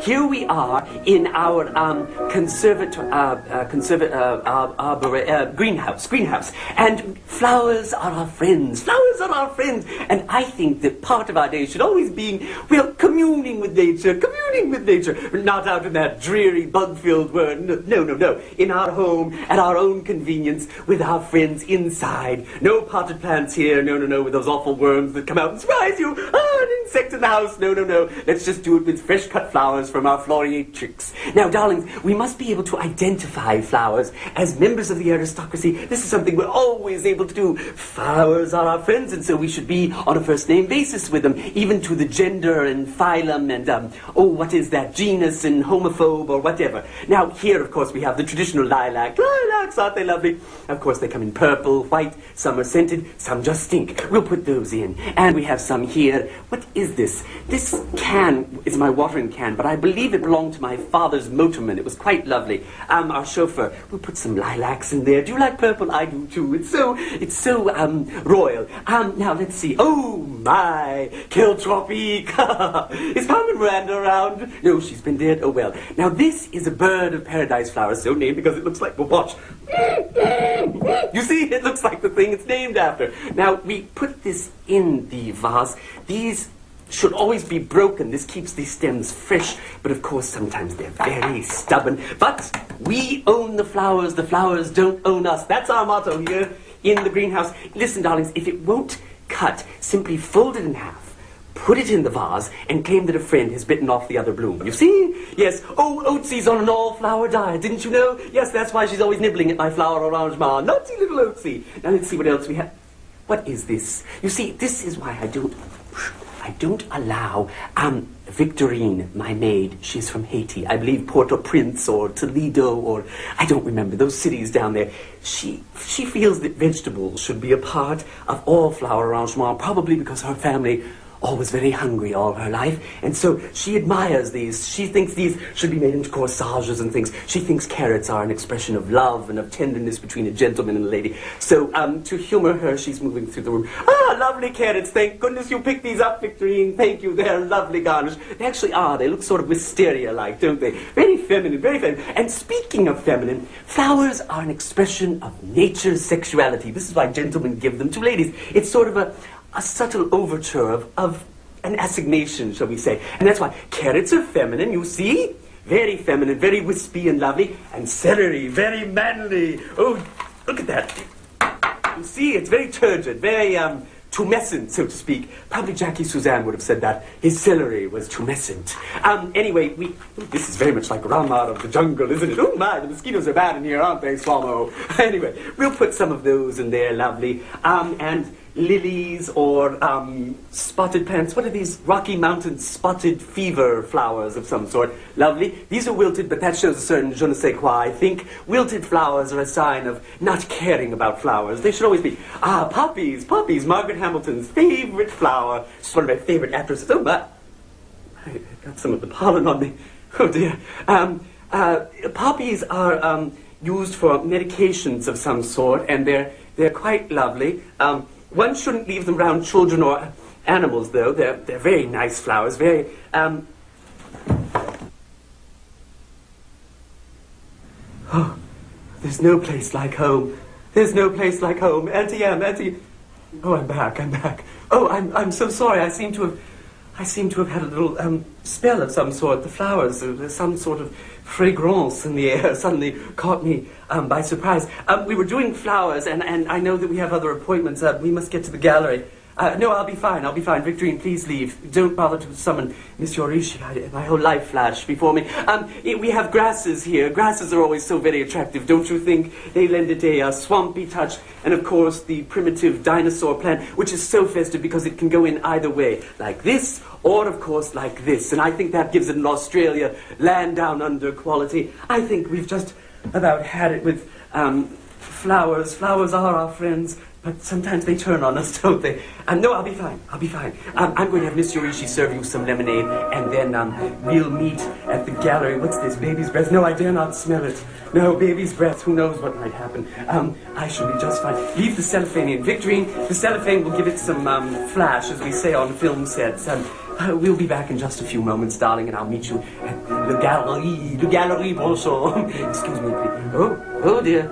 Here we are in our greenhouse. And flowers are our friends. And I think that part of our day should always be, well, communing with nature. Not out in that dreary, bug-filled world. No. In our home, at our own convenience, with our friends inside. No potted plants here. No, with those awful worms that come out and surprise you. An insect in the house. No. Let's just do it with fresh cut flowers from our floriatrix. Now, darlings, we must be able to identify flowers as members of the aristocracy. This is something we're always able to do. Flowers are our friends, and so we should be on a first-name basis with them, even to the gender and phylum and, what is that, genus and homophobe or whatever. Now, here, of course, we have the traditional lilac. Lilacs, aren't they lovely? Of course, they come in purple, white, some are scented, some just stink. We'll put those in. And we have some here. What is this? This can is my watering can, but I believe it belonged to my father's motorman. It was quite lovely. Our chauffeur. We'll put some lilacs in there. Do you like purple? I do too. It's so royal. Now let's see. Oh my, Kiltropique. Is Carmen Miranda around? No, she's been dead. Oh well. Now this is a bird of paradise flower, so named because it looks like, well, watch. You see, it looks like the thing it's named after. Now we put this in the vase. These should always be broken. This keeps these stems fresh, but of course sometimes they're very stubborn. But we own the flowers don't own us. That's our motto here in the greenhouse. Listen, darlings, if it won't cut, simply fold it in half, put it in the vase, and claim that a friend has bitten off the other bloom. You see? Yes. Oh, Oatsy's on an all-flower diet, didn't you know? Yes, that's why she's always nibbling at my flower arrangement. Naughty little Oatsy. Now let's see what else we have. What is this? You see, this is why I don't allow, Victorine, my maid, she's from Haiti. I believe Port-au-Prince or Toledo or, I don't remember, those cities down there. She feels that vegetables should be a part of all flower arrangement, probably because her family always very hungry all her life, and so she admires these. She thinks these should be made into corsages and things. She thinks carrots are an expression of love and of tenderness between a gentleman and a lady. So, to humor her, she's moving through the room. Ah, lovely carrots. Thank goodness you picked these up, Victorine. Thank you. They're lovely garnish. They actually are. They look sort of wisteria-like, don't they? Very feminine, very feminine. And speaking of feminine, flowers are an expression of nature's sexuality. This is why gentlemen give them to ladies. It's sort of a subtle overture of an assignation, shall we say. And that's why carrots are feminine, you see? Very feminine, very wispy and lovely. And celery, very manly. Oh, look at that. You see, it's very turgid, very tumescent, so to speak. Probably Jackie Suzanne would have said that. His celery was tumescent. Anyway, this is very much like Rama of the jungle, isn't it? Oh my, the mosquitoes are bad in here, aren't they, Swallow? Anyway, we'll put some of those in there, lovely. And lilies or spotted plants. What are these? Rocky Mountain spotted fever flowers of some sort. Lovely. These are wilted, but that shows a certain je ne sais quoi. I think wilted flowers are a sign of not caring about flowers. They should always be. Poppies. Poppies. Margaret Hamilton's favorite flower. She's one of my favorite actresses. Oh, my. I got some of the pollen on me. Oh, dear. Poppies are used for medications of some sort, and they're quite lovely. One shouldn't leave them around children or animals, though. They're very nice flowers, very, Oh, there's no place like home. There's no place like home. Auntie Em, Auntie... Oh, I'm back. Oh, I'm so sorry. I seem to have had a little, spell of some sort. The flowers, there's some sort of fragrance in the air suddenly caught me by surprise. We were doing flowers, and I know that we have other appointments. We must get to the gallery. No, I'll be fine. Victorine, please leave. Don't bother to summon Miss Yorishi. My whole life flashed before me. We have grasses here. Grasses are always so very attractive, don't you think? They lend it a swampy touch. And, of course, the primitive dinosaur plant, which is so festive because it can go in either way. Like this, or, of course, like this. And I think that gives it an Australia land down under quality. I think we've just about had it with flowers. Flowers are our friends. But sometimes they turn on us, don't they? No, I'll be fine. I'll be fine. I'm going to have Miss Yorishi serve you some lemonade, and then we'll meet at the gallery. What's this? Baby's breath? No, I dare not smell it. No, baby's breath. Who knows what might happen? I shall be just fine. Leave the cellophane in. Victorine, the cellophane will give it some flash, as we say on film sets. We'll be back in just a few moments, darling, and I'll meet you at Le Galerie Bruncheon. Excuse me, please. Oh dear.